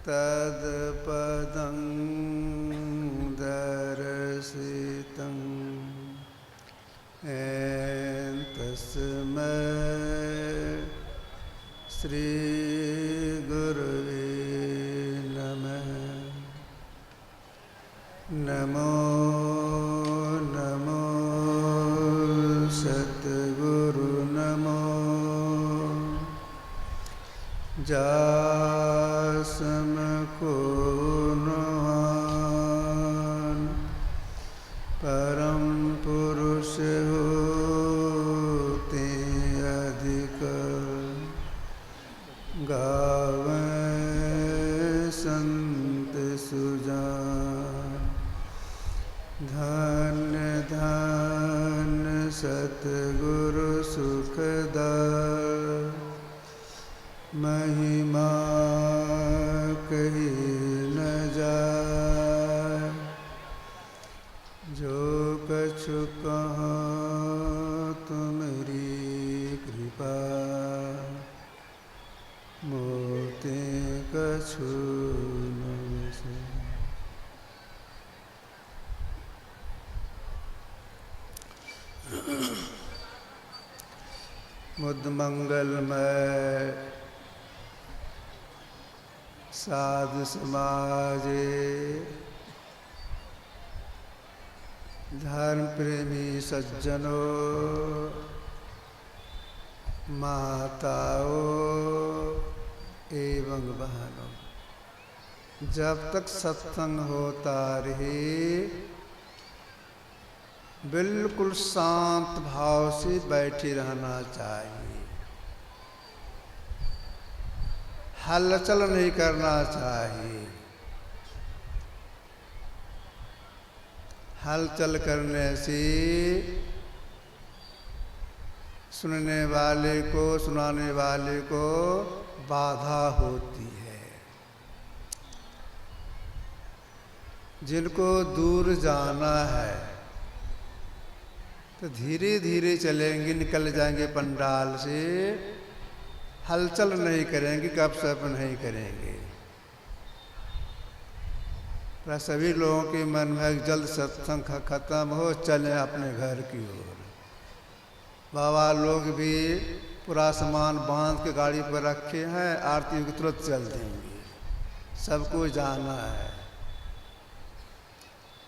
तत्पदं दर्शितं तस्मै श्रीगुरुवे नमः। नमो नमो सद्गुरु नमो जासमको नुआन परम पुरुष होते अधिक गावें संत सुजान। धन्य धन्य सतगुरु सुखदाय महिमा कही न जाए। जो कछु कहाँ तुमरी कृपा मोते कछु न से। मुद मंगलमय साधु समाजे धर्म प्रेमी सज्जनों माताओं एवं बहनों, जब तक सत्संग होता रहे बिल्कुल शांत भाव से बैठे रहना चाहिए। हलचल नहीं करना चाहिए। हलचल करने से सुनने वाले को सुनाने वाले को बाधा होती है। जिनको दूर जाना है तो धीरे धीरे चलेंगे, निकल जाएंगे पंडाल से। हलचल नहीं करेंगे, गपशप नहीं करेंगे। पर सभी लोगों के मन में जल्द सत्संग खत्म हो, चलें अपने घर की ओर। बाबा लोग भी पूरा सामान बांध के गाड़ी पर रखे हैं, आरती को तुरंत चल देंगे। सबको जाना है।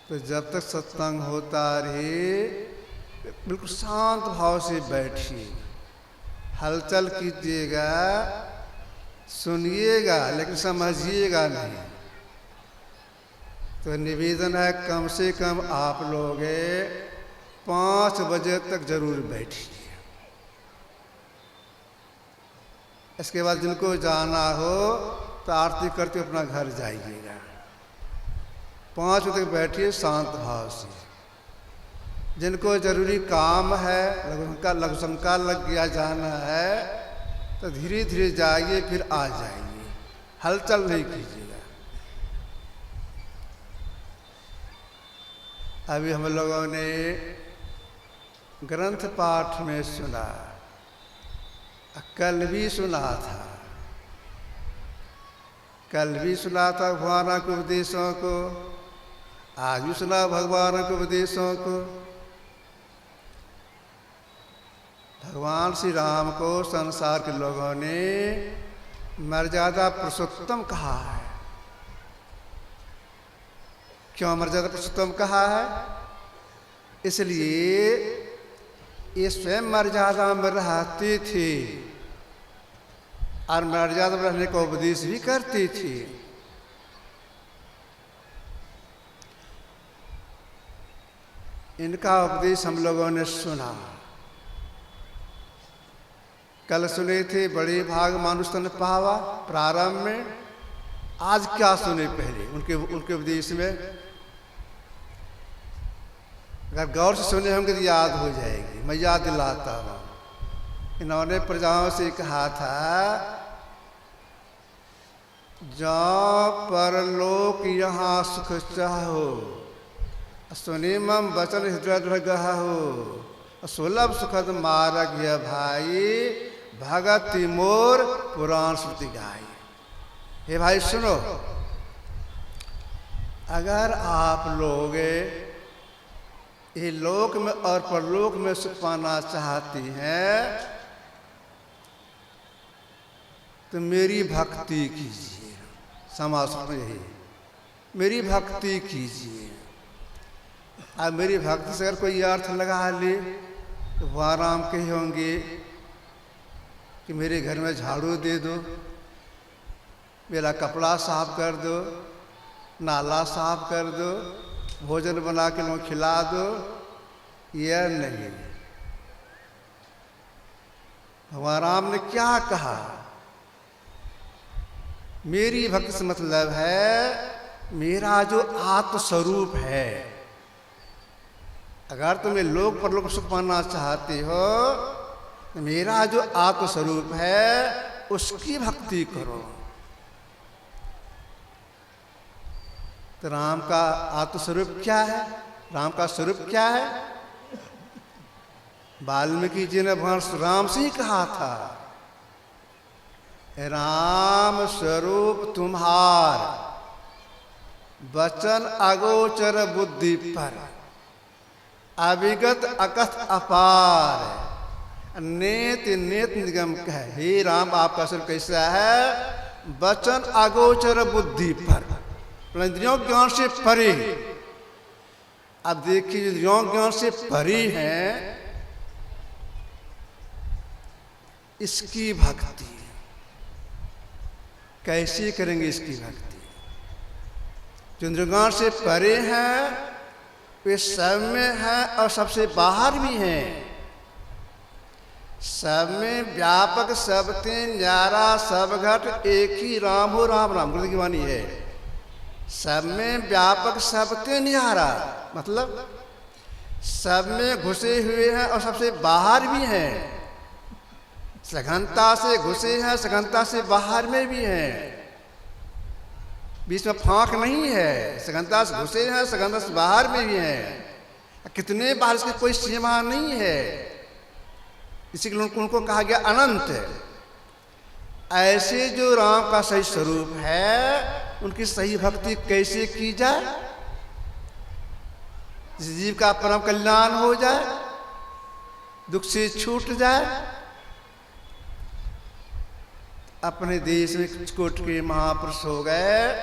तो जब तक सत्संग होता रहे बिल्कुल शांत भाव से बैठिए। हलचल कीजिएगा, सुनिएगा, लेकिन समझिएगा नहीं। तो निवेदन है कम से कम आप लोग 5 बजे तक जरूर बैठिए। इसके बाद जिनको जाना हो तो आरती करते अपना घर जाइएगा। 5 बजे तक बैठिए शांत भाव से। जिनको जरूरी काम है, लघुशंका लग गया, जाना है, तो धीरे धीरे जाइए, फिर आ जाइए। हलचल नहीं कीजिएगा। अभी हम लोगों ने ग्रंथ पाठ में सुना, कल भी सुना था। कल भी सुना था भगवान के उपदेशों को, आज भी सुना भगवान के उपदेशों को। भगवान श्री राम को संसार के लोगों ने मर्यादा पुरुषोत्तम कहा है। क्यों मर्यादा पुरुषोत्तम कहा है? इसलिए ये स्वयं मर्यादा में रहते थे और मर्यादा में रहने का उपदेश भी करते थे। इनका उपदेश हम लोगों ने सुना। कल सुने थे बड़े भाग मानुष तन पावा प्रारंभ में। आज क्या सुने पहले उनके उपदेश में? अगर गौर से सुने होंगे तो याद हो जाएगी। मैं याद दिलाता हूँ। इन्होंने प्रजाओं से कहा था, जहाँ परलोक यहाँ सुख चाहो, सुनिमम वचन हृदय गहा हो, सुलभ सुखद मार्ग भाई भगति मोर पुराण श्रुति गाय। हे भाई सुनो, अगर आप लोग ये लोक में और परलोक में सुख पाना चाहती हैं तो मेरी भक्ति कीजिए। समाज में यही, मेरी भक्ति कीजिए। अब मेरी भक्ति से अगर कोई अर्थ लगा ले तो वो आराम के ही होंगे कि मेरे घर में झाड़ू दे दो, मेरा कपड़ा साफ कर दो, नाला साफ कर दो, भोजन बना के लोग खिला दो। यह नहीं, भगवान राम ने क्या कहा? मेरी भक्ति से मतलब है मेरा जो आत्म स्वरूप है। अगर तुम्हें लोक परलोक सुख पाना चाहते हो तो मेरा जो आत्म स्वरूप है उसकी भक्ति करो। तो राम का आत्म स्वरूप क्या है? राम का स्वरूप क्या है? वाल्मीकि जी ने भगवान राम से ही कहा था, राम स्वरूप तुम्हार वचन अगोचर बुद्धि पर, अविगत अकथ अपार, नेत नेत निगम कह। हे राम, आपका स्वरूप कैसा है? वचन अगोचर बुद्धि पर, इंद्रियों ज्ञान से परे। अब देखिए, इंद्रियों ज्ञान से परे हैं, इसकी भक्ति कैसे करेंगे? इसकी भक्ति जो इंद्रियों ज्ञान से परे हैं वे सब में है और सबसे बाहर भी हैं। सब में व्यापक, सब ते न्यारा, सब घट एक ही राम हो। राम राम गुरु की वाणी है। सब में व्यापक, सब ते न्यारा, मतलब सब में घुसे हुए हैं और सबसे बाहर भी हैं। सघनता से घुसे हैं, सघनता से बाहर में भी हैं। बीच में फांक नहीं है। सघनता से घुसे हैं, सघनता से बाहर में भी हैं। कितने बाहर, इसकी कोई सीमा नहीं है। इसी के लिए उनको कहा गया अनंत। ऐसे जो राम का सही स्वरूप है उनकी सही भक्ति कैसे की जाए? जिस जीव का परम कल्याण हो जाए, दुख से छूट जाए। अपने देश में कुछ के महापुरुष हो गए,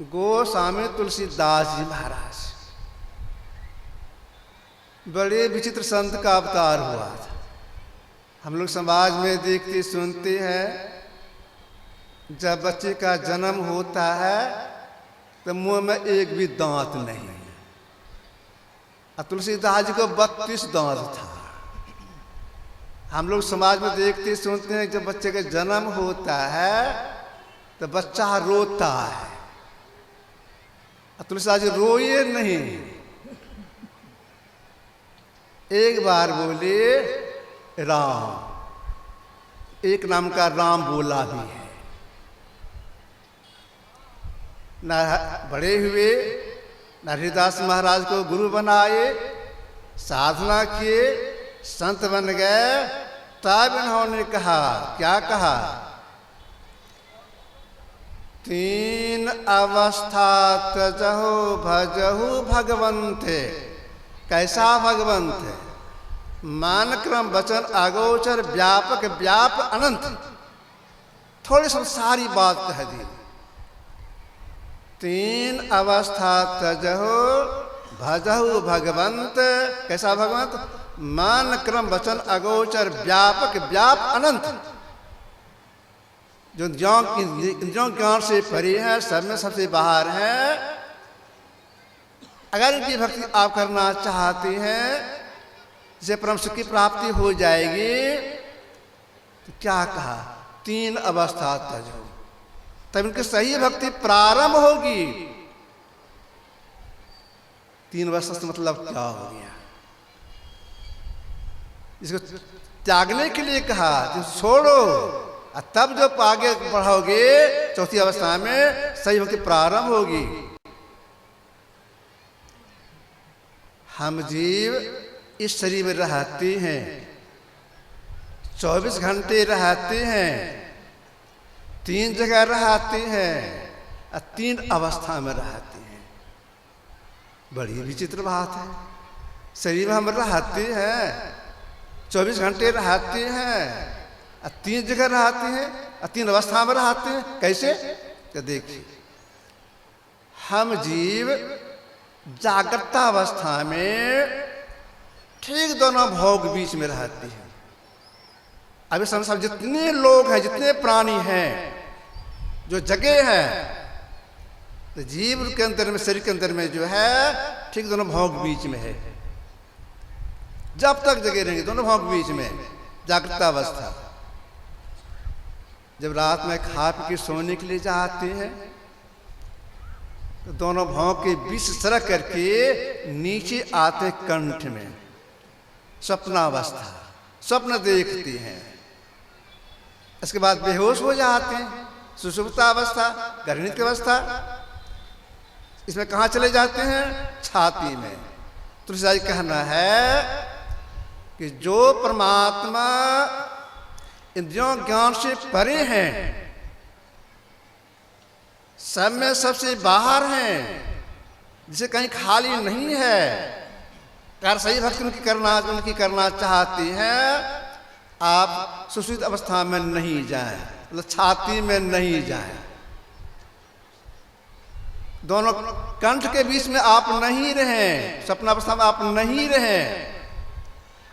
गोस्वामी तुलसीदास जी महाराज, बड़े विचित्र संत का अवतार हुआ था। हम लोग समाज में देखते सुनते हैं, जब बच्चे का जन्म होता है तो मुंह में एक भी दांत नहीं। तुलसीदास जी को 32 दांत था। हम लोग समाज में देखते सुनते हैं, जब बच्चे का जन्म होता है तो बच्चा रोता है। तुलसीदास जी रोए नहीं, एक बार बोले राम, एक नाम का राम बोला भी है। न बड़े हुए, न हरिदास महाराज को गुरु बनाए, साधना किए, संत बन गए। तब इन्होंने कहा, क्या कहा? 3 अवस्था तजहु भजहु भगवंते। कैसा भगवंत? मान क्रम वचन अगोचर व्यापक व्याप अनंत। थोड़ी सी सारी बात कह दी। 3 अवस्था तजहु भजहु भगवंत। कैसा भगवंत? मान क्रम वचन अगोचर व्यापक व्याप अनंत। जो ज्ञान से परे है, सब में सबसे बाहर है। अगर इनकी भक्ति आप करना चाहते हैं, जिसे परम सुख की प्राप्ति हो जाएगी, तो क्या कहा? 3 अवस्था तजो, तब इनकी सही भक्ति प्रारंभ होगी। 3 अवस्था से मतलब क्या हो गया? इसको त्यागने के लिए कहा, जो छोड़ो, और तब जब आगे बढ़ोगे 4थी अवस्था में सही भक्ति प्रारंभ होगी। हम जीव इस शरीर में रहते हैं, 24 घंटे रहते हैं। तीन जगह रहते हैं और तीन अवस्था में रहते हैं। बड़ी विचित्र बात है। शरीर में हम रहते हैं, 24 घंटे रहते हैं और तीन जगह रहते हैं और तीन अवस्था में रहते हैं। कैसे? तो देखिए, हम जीव जागृत अवस्था में ठीक दोनों भोग बीच में रहते हैं। अभी संसार जितने लोग हैं, जितने प्राणी हैं जो जगे हैं, तो जीव के अंदर में, शरीर के अंदर में जो है ठीक दोनों भोग बीच में है। जब तक जगे रहेंगे दोनों भोग बीच में, जागृत अवस्था। जब रात में खा पी के सोने के लिए जाते हैं तो दोनों भोग के बीच सरक करके नीचे आते कंठ में, स्वप्नावस्था, स्वप्न देखते हैं। इसके बाद बेहोश हो जाते हैं, सुषुप्ता अवस्था, गर्भित अवस्था। इसमें कहाँ चले जाते हैं? छाती में। तुलसीदास जी कहना है कि जो परमात्मा इंद्रियों ज्ञान से परे हैं, सब में सबसे बाहर हैं, जिसे कहीं खाली नहीं है, कार सही भक्ति उनकी करना चाहती हैं, आप सुषुप्त अवस्था में नहीं जाएं, मतलब छाती में नहीं जाएं। दोनों कंठ के बीच में आप नहीं रहें, स्वप्नावस्था में आप नहीं रहें।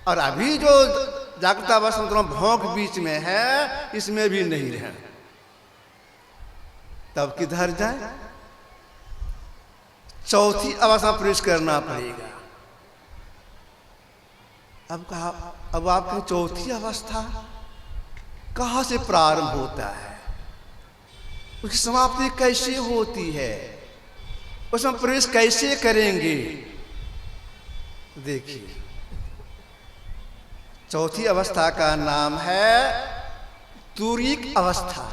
और अभी जो जागृत अवस्था दोनों भोग बीच में है, इसमें भी नहीं रहें। तब किधर जाए? चौथी अवस्था प्रवेश करना पड़ेगा। अब आपकी चौथी अवस्था कहाँ से प्रारंभ होता है, उसकी समाप्ति कैसे होती है, उसमें प्रवेश कैसे करेंगे? देखिए, चौथी अवस्था का नाम है तुरीक अवस्था।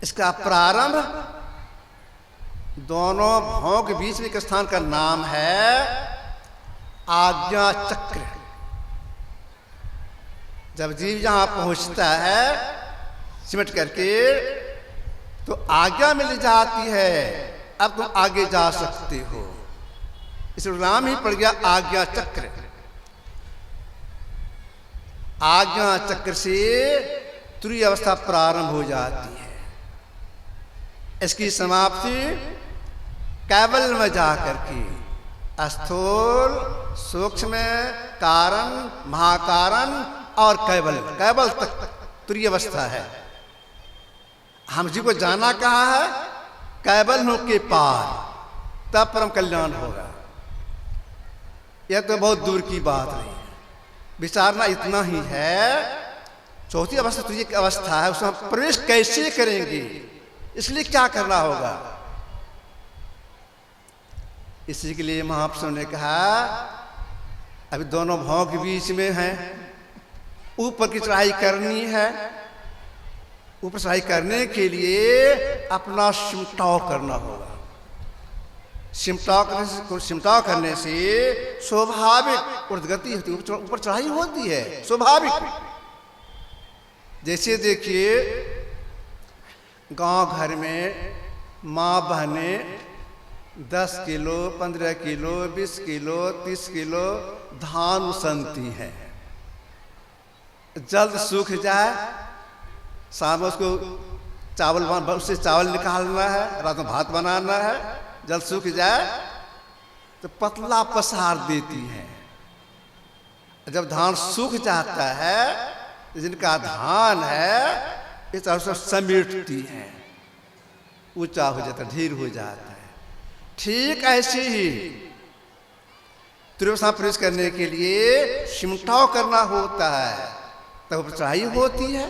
इसका प्रारंभ दोनों भोग के बीच में एक स्थान का नाम है आज्ञा चक्र। जब जीव यहां पहुंचता है सिमट करके, तो आज्ञा मिल जाती है, अब तुम आगे जा सकते हो। इस नाम ही पड़ गया आज्ञा चक्र। आज्ञा चक्र से तुरीय अवस्था प्रारंभ हो जाती है। इसकी समाप्ति कैवल्य में जाकर के स्थूल, सूक्ष्म, कारण, महाकारण और कैवल्य, कैवल तक तुरीय अवस्था है। हम जी को जाना कहाँ है? कैवल्य के पार, तब परम कल्याण होगा। यह तो बहुत दूर की बात नहीं है, विचारना इतना ही है। चौथी अवस्था तुरीय की अवस्था है, उसमें हम प्रवेश कैसे करेंगे, इसलिए क्या करना होगा? इसी के लिए महापुरुषों ने कहा, अभी दोनों भोग के बीच में हैं, ऊपर की चढ़ाई करनी है। ऊपर चढ़ाई करने के लिए अपना सिमटाव करना होगा। सिमटाव करने से स्वाभाविक उर्धगति होती है, ऊपर चढ़ाई होती है स्वाभाविक। जैसे देखिए, गांव घर में माँ बहनें 10 किलो, 15 किलो, 20 किलो, 30 किलो धान उसनती हैं। जल्द सूख जाए, शाम में उसको उससे चावल निकालना है, रात में भात बनाना है। जल्द सूख जाए तो पतला पसार देती हैं। जब धान सूख जाता है, जिनका धान है, इस तरह से समेटती हैं, ऊंचा हो जाता है, ढेर हो जाता है। ठीक ऐसे ही तुरीय प्रवेश करने के लिए सिमटाव करना होता है, तब चढ़ाई होती है।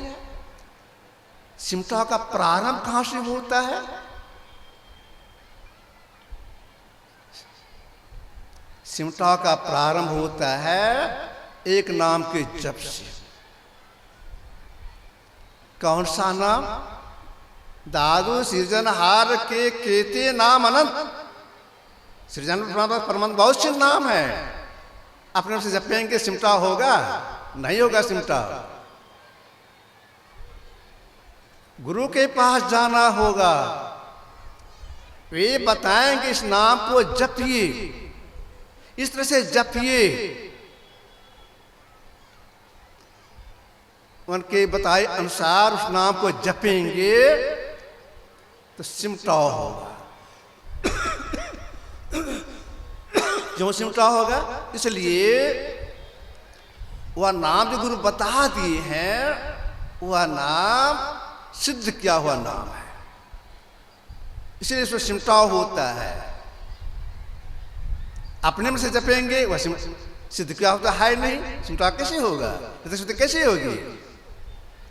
सिमटाव का प्रारंभ कहाँ से होता है? सिमटाव का प्रारंभ होता है एक नाम के जप से। कौन सा नाम? दादू सृजनहार के केते नाम अनंत। सृजन परमात्मा बहुत से नाम है, अपने से जपेंगे सिमटाव होगा? नहीं होगा सिमटाव। गुरु के पास जाना होगा, वे बताएंगे इस नाम को जपिए, इस तरह से जपिए। उनके बताए अनुसार उस नाम को जपेंगे तो सिमटाव होगा। क्यों सिमटाव होगा? इसलिए वह नाम जो गुरु बता दिए हैं, वह नाम सिद्ध किया हुआ नाम है, इसलिए इसमें सिमटाव होता है। अपने में से जपेंगे वह सिद्ध किया होता है नहीं, सिमटाव कैसे होगा, सिद्ध कैसे होगी?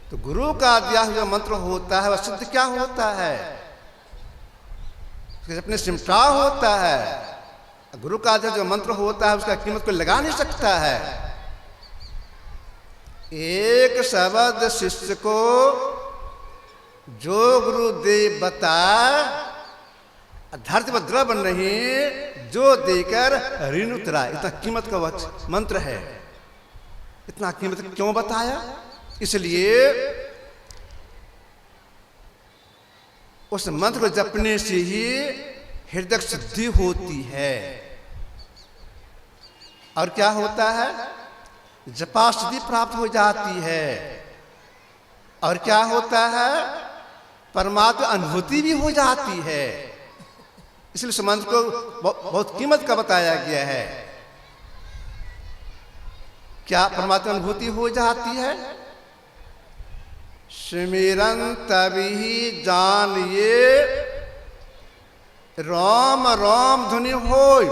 तो गुरु का दिया हुआ मंत्र होता है, वह सिद्ध क्या होता है? अपने सिमटाव होता है। गुरु का जो मंत्र होता है उसका कीमत कोई लगा नहीं सकता है। एक शब्द शिष्य को जो गुरुदेव बताए, धरती पर द्रव नहीं जो देकर ऋण उतरा, इतना कीमत का मंत्र है। इतना कीमत क्यों बताया? इसलिए उस मंत्र को जपने से ही हृदय शुद्धि होती है। और क्या होता है? जपा सिद्धि प्राप्त हो जाती है। और क्या होता है? परमात्मा अनुभूति भी हो जाती है। इसलिए इस मंत्र को बहुत कीमत का बताया गया है। क्या परमात्मा अनुभूति हो जाती है? सिमरन तभी जानिए राम राम धुनि होय,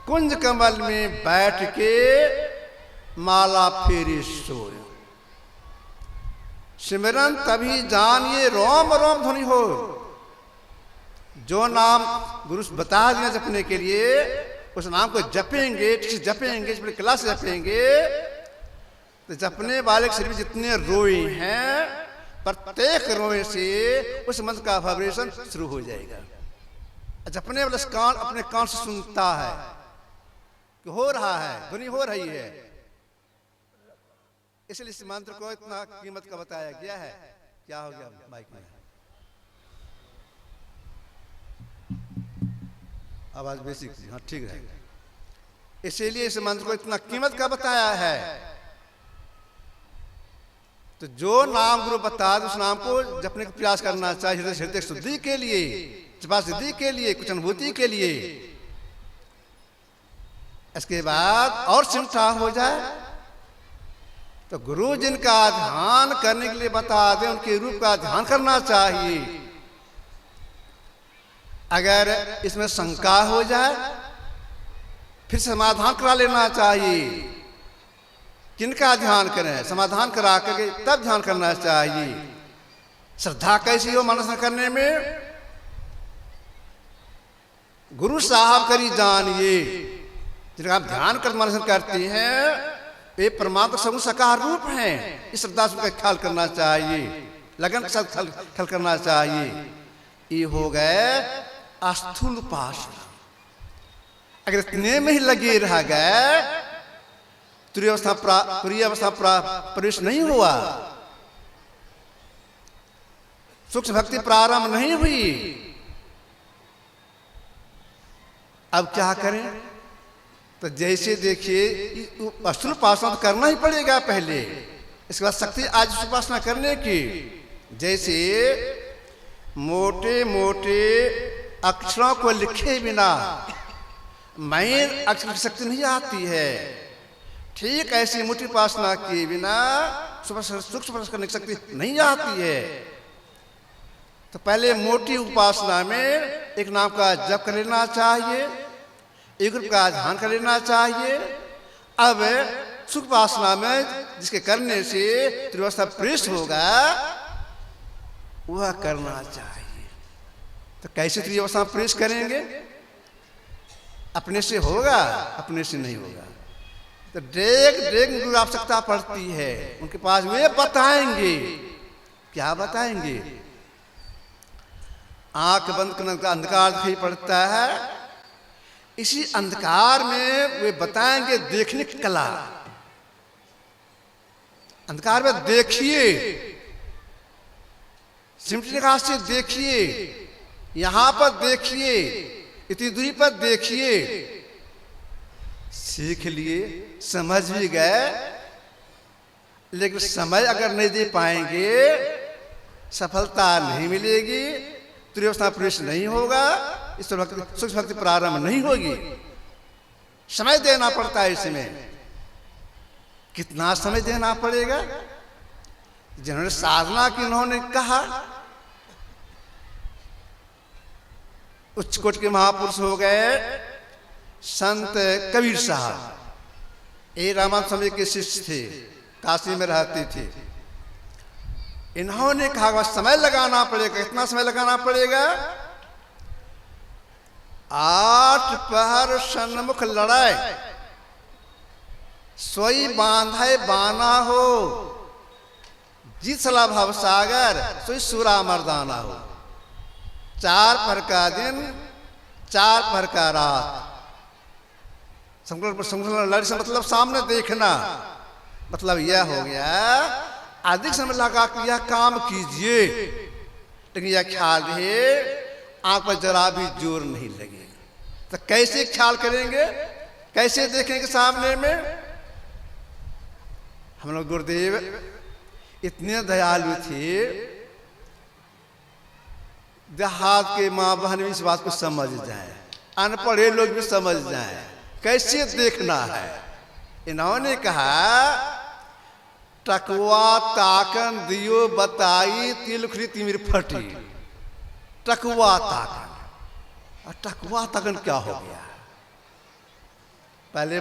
कुंज कमल में बैठ के माला फेरी सोय। सिमरन तभी जानिए राम राम धुनि हो। जो नाम गुरु बता दिया जपने के लिए, उस नाम को जपेंगे, जपेंगे, बड़ी कला से जपेंगे, तो जपने वाले के शरीर में जितने रोए हैं, प्रत्येक रोए से उस मंत्र का वाइब्रेशन शुरू हो जाएगा। जपने वाला कान अपने कान से सुनता है कि हो रहा है, ध्वनि हो रही है। इसलिए इस मंत्र को इतना कीमत का बताया गया है। क्या हो गया माइक में? आवाज बेसिक, हाँ ठीक है। इसीलिए इस मंत्र को इतना कीमत का बताया है। तो जो नाम गुरु बता दे उस नाम को जपने का प्रयास करना चाहिए, हृदय शुद्धि के लिए, जपा सिद्धि के लिए, कुछ अनुभूति के लिए। इसके बाद और सिमटा हो जाए तो गुरु जिनका ध्यान करने के लिए बता दे, उनके रूप का ध्यान करना चाहिए। अगर इसमें शंका हो जाए फिर समाधान करा लेना चाहिए। किनका ध्यान करें? समाधान करा करके तब ध्यान करना चाहिए। श्रद्धा कैसी हो मनन करने में? गुरु साहब करी जानिए, जिनका आप ध्यान कर मनन करते हैं, वे परमात्मा सगुण साकार रूप हैं। इस श्रद्धा से ख्याल करना चाहिए, लगन के साथ ख्याल करना चाहिए। ये हो गए स्थूल उपासना। अगर इतने में ही लगे रह गए, तुरीय अवस्था प्रवेश नहीं हुआ, सूक्ष्म भक्ति प्रारंभ नहीं हुई, अब क्या करें? तो जैसे देखिए स्थूल उपासना तो करना ही पड़ेगा पहले, इसके बाद शक्ति आज उपासना करने की। जैसे मोटे मोटे अक्षरों को लिखे बिना मैं अक्षर की शक्ति नहीं आती है, ठीक ऐसी मोटी उपासना किए बिना सूक्ष्म करने की शक्ति नहीं आती है। तो पहले मोटी उपासना में एक नाम का जप कर लेना चाहिए, एक रूप का ध्यान कर लेना चाहिए। अब सूक्ष्म उपासना में जिसके करने से त्रिवस्था प्रेष होगा, वह करना चाहिए। तो कैसे त्रिवस्था प्रेष करेंगे? अपने से होगा? अपने से नहीं होगा। तो डेग गुरु आवश्यकता पड़ती है, उनके पास वे बताएंगे। क्या बताएंगे? आंख बंद करने का अंधकार दिखाई पड़ता है, इसी अंधकार में वे बताएंगे देखने की कला। अंधकार में देखिए, सिमटी निगाह से देखिए, यहां पर देखिए, इतनी दूरी पर देखिए। सीख लिए, समझ भी गए, लेकिन समय अगर नहीं दे पाएंगे सफलता नहीं मिलेगी, त्रिवस्था प्रवेश नहीं होगा, इस वक्त सूक्ष्म भक्ति प्रारंभ नहीं होगी। समय देना पड़ता है इसमें। कितना समय देना पड़ेगा? जिन्होंने साधना की उन्होंने कहा, उच्च कोटि के महापुरुष हो गए संत कबीर साहब। ये रामानंद स्वामी के शिष्य थे, काशी में रहते थे। इन्होंने कहा समय लगाना पड़ेगा। कितना समय लगाना पड़ेगा? 8 पहर सन्मुख लड़ाई, सोई बांधाए बाना हो, जीत सला भव सागर, सोई सुरा मर्दाना हो। 4 पहर का दिन, 4 पहर का रात। लड़ से मतलब सामने देखना, मतलब यह हो गया अधिक समय लगा कि यह काम कीजिए, लेकिन यह ख्याल रहे आंख पर जरा भी जोर नहीं लगे। तो कैसे ख्याल करेंगे, कैसे देखेंगे सामने में? हम लोग गुरुदेव इतने दयालु थे, देहात के माँ बहन भी इस बात को समझ जाए, अनपढ़े लोग भी समझ जाए कैसे देखना है। इन्होंने कहा टकवा ताकन दियो बताई, तिलखरी तिमिर फटी। टकवा ताकन, और टकवा ताकन क्या हो गया? पहले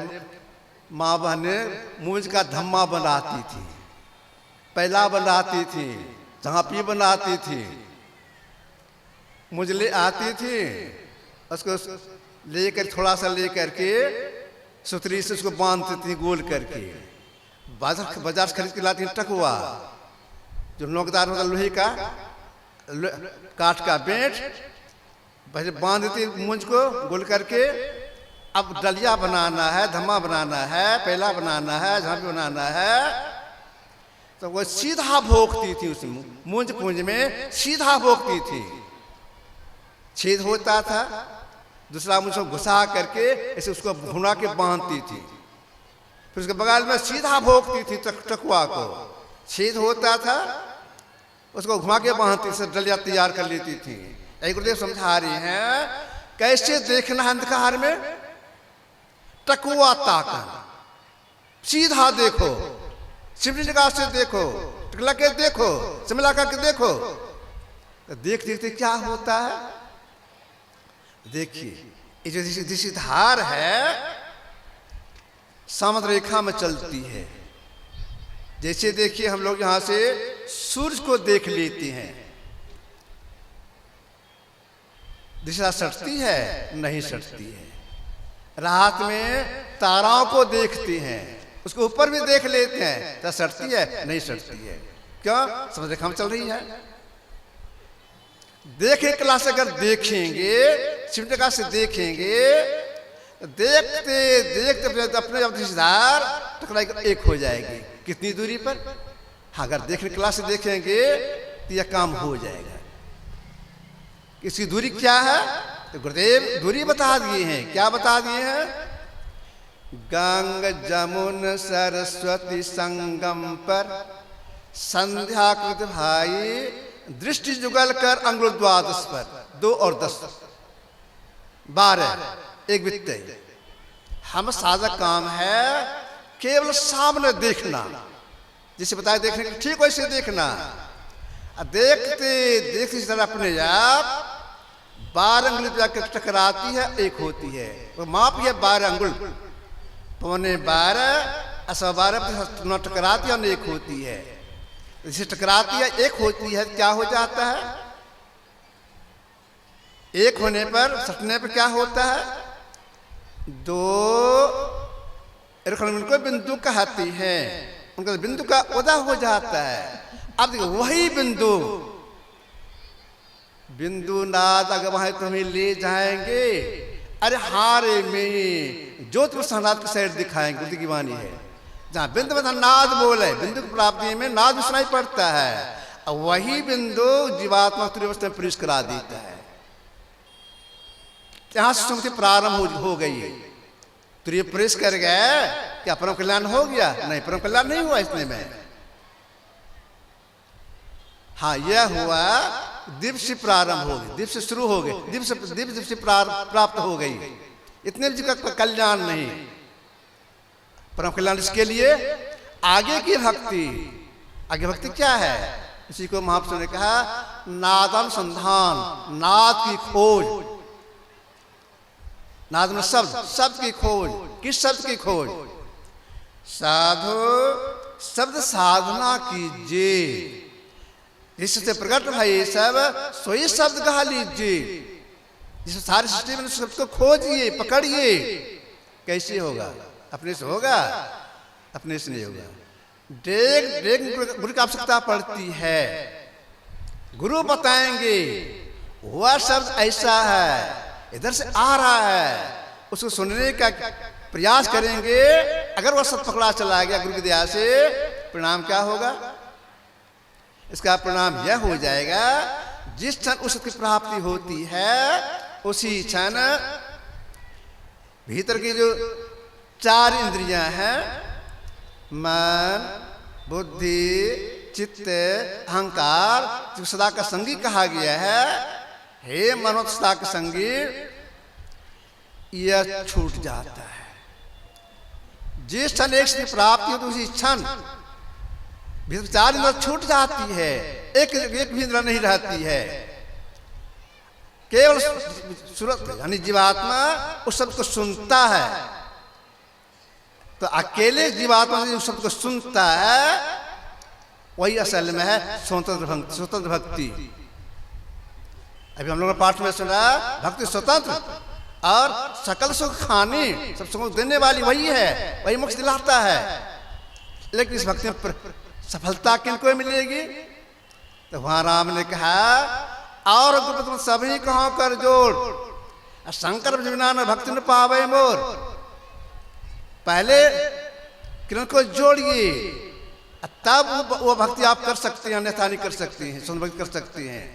माँ बहने मूंज का धम्मा बनाती थी, पैला बनाती थी, झांपी बनाती थी, मुझले आती थी, उसको लेकर थोड़ा सा लेकर के सुतरी से उसको बांधती थी गोल करके। बाजार से खरीद के लाती टकुआ, जो नोकदार होता लोहे का, काठ का बेंट, पहले बांध देती मूंज को गोल करके। अब डलिया बनाना है, धम्मा बनाना है, पैला बनाना है, झांपी बनाना है, तो वो सीधा भोंकती थी, उस मूंज पूंज में सीधा भोंकती थी। छेद होता था, दूसरा मूंज को घुसा करके ऐसे उसको घुमा के बांधती थी, फिर उसके बगल में सीधा भोंकती थी टकुआ को। छेद होता था, उसको घुमा के बांधती से डलिया तैयार कर लेती थी। एक गुरुदेव समझा रही हैं कैसे देखना है अंधकार में। टकुआ ताकन, सीधा देखो, सिमटी निगाह से देखो, टिकला के देखो, समला करके देखो। तो देख देखते क्या होता है? देखिए, ये जो दिशधार है समुद्र रेखा में चलती है। जैसे देखिए हम लोग यहां से सूरज को देख लेते हैं, दिशा सटती है? नहीं सटती है। रात में ताराओं को देखते हैं, उसको ऊपर भी देख लेते हैं, तो सटती है? नहीं सटती है। क्यों? समुद्र रेखा में चल रही है। देखे क्लास अगर देखेंगे, सिमटी निगाह से देखेंगे, देखते देखते अपने दिशधार टकरा एक हो जाएगी। कितनी दूरी पर? अगर देखने क्लास से देखेंगे तो यह काम हो जाएगा। इसकी दूरी क्या है? तो गुरुदेव दूरी बता दिए हैं। क्या बता दिए हैं? गंग जमुन सरस्वती संगम पर संध्याकृत भाई, दृष्टि जुगल कर अंगुल द्वादश पर। 2 और 10 12 एक बित्ते। हम साधक काम है केवल सामने देखना, जिसे बताया देखने के ठीक वैसे देखना। देखते देखते अपने आप 12 अंगुल जाकर टकराती है, एक होती है। वो माप है 12 अंगुल, 12.25 अथवा 12 टकराती है और एक होती है। जिसे टकराती है एक होती है, क्या हो जाता है? एक होने पर सटने पर क्या होता है? 2 उनको बिंदु कहती है, उनका बिंदु का उदा हो जाता है। अब देखो वही बिंदु नाद अगर वहां तुम्हें ले जाएंगे, अरे हारे में ज्योतिपुर सहनाद की साइड दिखाएंगे। बुद्धि की वाणी है, जहां बिंदु में नाद बोले, बिंदु की प्राप्ति में नाद भी सुनाई पड़ता है। और वही बिंदु जीवात्मा तुरीय अवस्था में प्रवेश करा देता है। यहां से सुमति प्रारंभ हो गई है। तुरीय प्रवेश कर गए, क्या परम कल्याण हो गया? नहीं, परम कल्याण नहीं हुआ इतने में। हाँ, यह हुआ दिव्य से प्रारंभ हो गई, दिव्य से शुरू हो गई, दिव्य से प्राप्त हो गई। इतने जी का कल्याण नहीं, परम कल्याण इसके लिए आगे की भक्ति। आगे भक्ति क्या है? इसी को महापुरुषों ने कहा नादानुसंधान, नाद की खोज। नाद में शब्द की खोज। किस शब्द की खोज? साधु शब्द साधना कीजिए, जिससे प्रकट भाई सब सोई शब्द कहा लीजिए। जिस सारी सृष्टि में शब्द को खोजिए, पकड़िए। कैसे होगा? अपने से होगा? अपने से नहीं होगा। डेग गुरु की आवश्यकता पड़ती है। गुरु बताएंगे वह शब्द ऐसा है, इधर से आ रहा है, उसको सुनने का प्रयास करेंगे। अगर वह शब्द पकड़ा चला गया गुरु की दया से, परिणाम क्या होगा? इसका परिणाम यह हो जाएगा, जिस क्षण उसकी प्राप्ति होती है उसी क्षण भीतर की जो 4 इंद्रियां हैं, मन, बुद्धि, चित्त, अहंकार, जो सदा का संगी कहा गया है, हे मनोत सदा का संगी, यह छूट जाता है। जिस क्षण एक से प्राप्ति हो तो उसी क्षण 4 इंद्रियां छूट जाती है, एक भी इंद्रिया नहीं रहती है। केवल सूरत यानी जीवात्मा उस शब्द को सुनता है। तो अकेले जीवात्मा जो शब्द को सुनता है वही असल में है स्वतंत्र भक्ति। अभी हम लोगों ने पाठ में सुना भक्ति स्वतंत्र और सकल सुख खाने, सब सुख देने वाली वही है, वही मोक्ष दिलाता है। लेकिन इस भक्ति में सफलता किनको मिलेगी? तो वहां राम ने कहा और तुम सभी कहो कर जोड़, शंकर बिना न भक्ति न पावे मोर। पहले किरण को जोड़िए, तब वो भक्ति आप कर सकते हैं, अन्यथा नहीं कर सकती हैं, सुन भक्ति कर सकती हैं।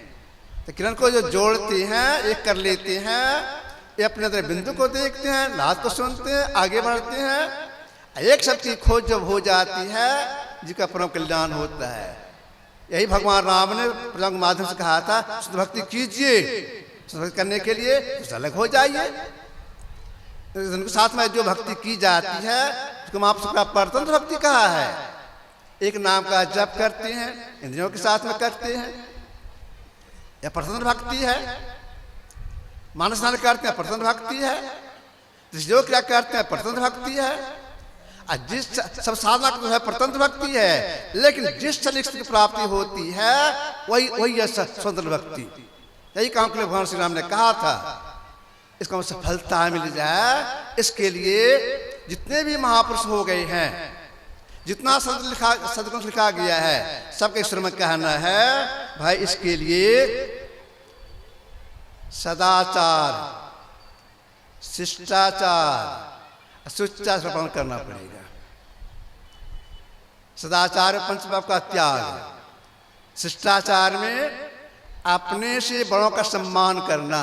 तो किरण को जो जोड़ते हैं, एक कर लेते हैं, ये अपने अंदर बिंदु को देखते हैं, नाद को सुनते हैं, आगे बढ़ते हैं। एक शब्द की खोज जब हो जाती है, जिसका परम कल्याण होता है। यही भगवान राम ने प्रजा के माध्यम से कहा था, शुद्ध भक्ति कीजिए। शुद्ध भक्ति करने के लिए अलग हो जाइए। उनके साथ में जो भक्ति की जाती है उसको आप सबका परतंत्र भक्ति कहा है। एक नाम का जप करते हैं, इंद्रियों के साथ में करते हैं, यह परतंत्र भक्ति है। मानस स्नान करते हैं, परतंत्र भक्ति है। जो क्रिया करते हैं, परतंत्र भक्ति है। जिस सब साधना तो है परतंत्र भक्ति है, लेकिन जिस क्षण की प्राप्ति होती है वही है स्वतंत्र भक्ति। यही काम के लिए भगवान श्री राम ने कहा था, इसको सफलता मिल जाए, इसके लिए जितने भी महापुरुष हो गए हैं, जितना सदग्रंथ लिखा गया है, सबके ईश्वर में कहना है भाई इसके लिए सदाचार, शिष्टाचार, सुचाचार पालन करना पड़ेगा। सदाचार पंचपाप का त्याग, शिष्टाचार में अपने से बड़ों का सम्मान करना।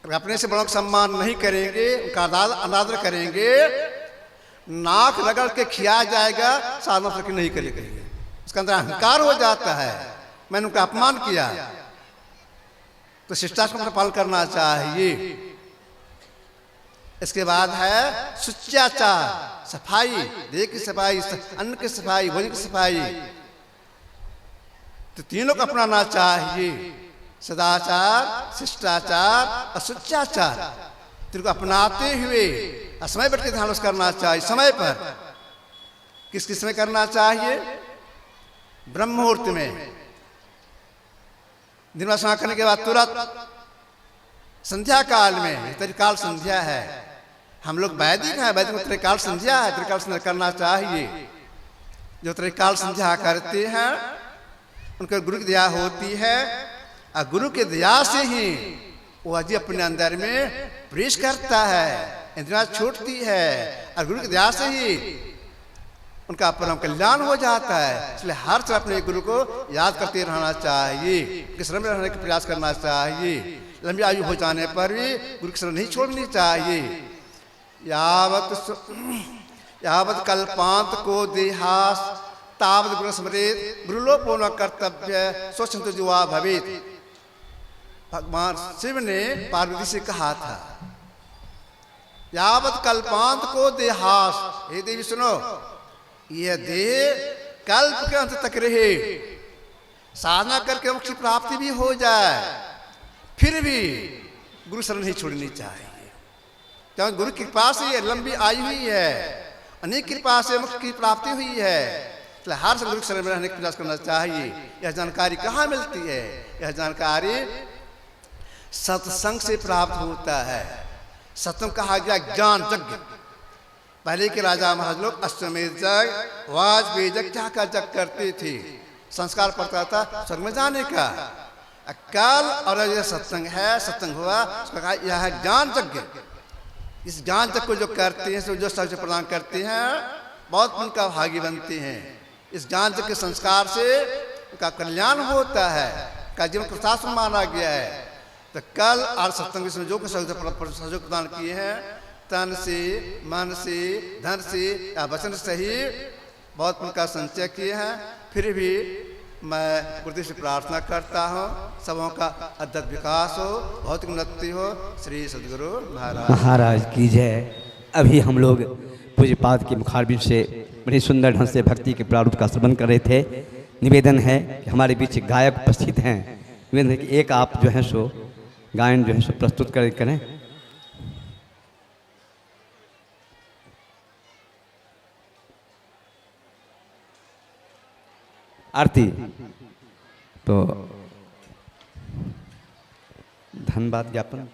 अगर अपने से बड़ों का सम्मान नहीं करेंगे, उनका अनादर करेंगे, नाक रगड़ के खिया जाएगा, साधना करके नहीं करेंगे। उसके अंदर अहंकार हो जाता है, मैंने उनका अपमान किया। तो शिष्टाचार का पालन करना चाहिए। इसके बाद है सुचाचार, सफाई, देह की सफाई, अन्न की सफाई, भोजन की सफाई। तो तीनों को अपनाना चाहिए, सदाचार, शिष्टाचार और सुचाचार। तीनों को अपनाते हुए समय बैठ के ध्यान करना चाहिए। समय पर किस किस में करना चाहिए? ब्रह्म मुहूर्त में, दिन में स्नान करने के बाद तुरंत संध्या काल में, त्रिकाल संध्या है। हम लोग वैदिक हैं, वैदिक में त्रिकाल संध्या है, त्रिकाल संध्या करना चाहिए। जो त्रिकाल संध्या करते हैं उनके गुरु की दया होती है, और गुरु की दया से ही वो अजी अपने अंदर में प्रवेश करता है, इंद्रियां छूटती है, और गुरु की दया से ही उनका परम कल्याण हो जाता है। इसलिए हर समय अपने गुरु को याद करते रहना चाहिए, उनके शरण में रहने का प्रयास करना चाहिए। लंबी आयु हो जाने पर भी गुरु की शरण नहीं छोड़नी चाहिए। यावत कल्पांत को देहास तावत गुरु स्मृत गुरुलोपो न कर्तव्य स्वच्छंद जुआ भवित। भगवान शिव ने पार्वती से कहा था, यावत कल्पांत को देहास, हे देवी सुनो, यह देह कल्प के अंत तक रहे, साधना करके मोक्ष की प्राप्ति भी हो जाए, फिर भी गुरु शरण नहीं छोड़नी चाहिए। क्योंकि गुरु की कृपा से लंबी आयु हुई है, अनेक कृपा से मोक्ष की प्राप्ति हुई है। इसलिए हर समय गुरु शरण में रहने का प्रयास करना चाहिए। यह जानकारी कहाँ मिलती है? यह जानकारी सत्संग से प्राप्त होता है। सत्संग कहा गया ज्ञान यज्ञ। पहले के राजा महाराज लोग अश्वमेध यज्ञ, वाजपेयी यज्ञ का यज्ञ करते थे। संस्कार पड़ता था स्वर्ग में जाने का। कल और यह सत्संग है, सत्संग हुआ, उसका कहा यह है ज्ञान यज्ञ। इस ज्ञान यज्ञ को जो करते हैं, जो सब प्रदान करते हैं, बहुत उनका भागी बनते हैं। इस ज्ञान यज्ञ के संस्कार से उनका कल्याण होता है, का जीवन को शास्त्र माना गया है। तो कल और सत्संग में जो सहयोग प्रदान किए हैं, तन से, मन से, धन से या वचन से ही बहुत उनका संचय किए हैं। फिर भी मैं गुरुदेव से प्रार्थना करता हूँ सबों का अद्भुत विकास हो, भौतिक उन्नति हो। श्री सद्गुरु महाराज की जय। अभी हम लोग पूज्यपाद के मुखारबिंद से बड़ी सुंदर ढंग से भक्ति के प्रारूप का श्रवण कर रहे थे। निवेदन है कि हमारे बीच गायक उपस्थित हैं, निवेदन है कि एक आप जो है सो गायन जो है सो प्रस्तुत करें। आरती। तो धन्यवाद ज्ञापन।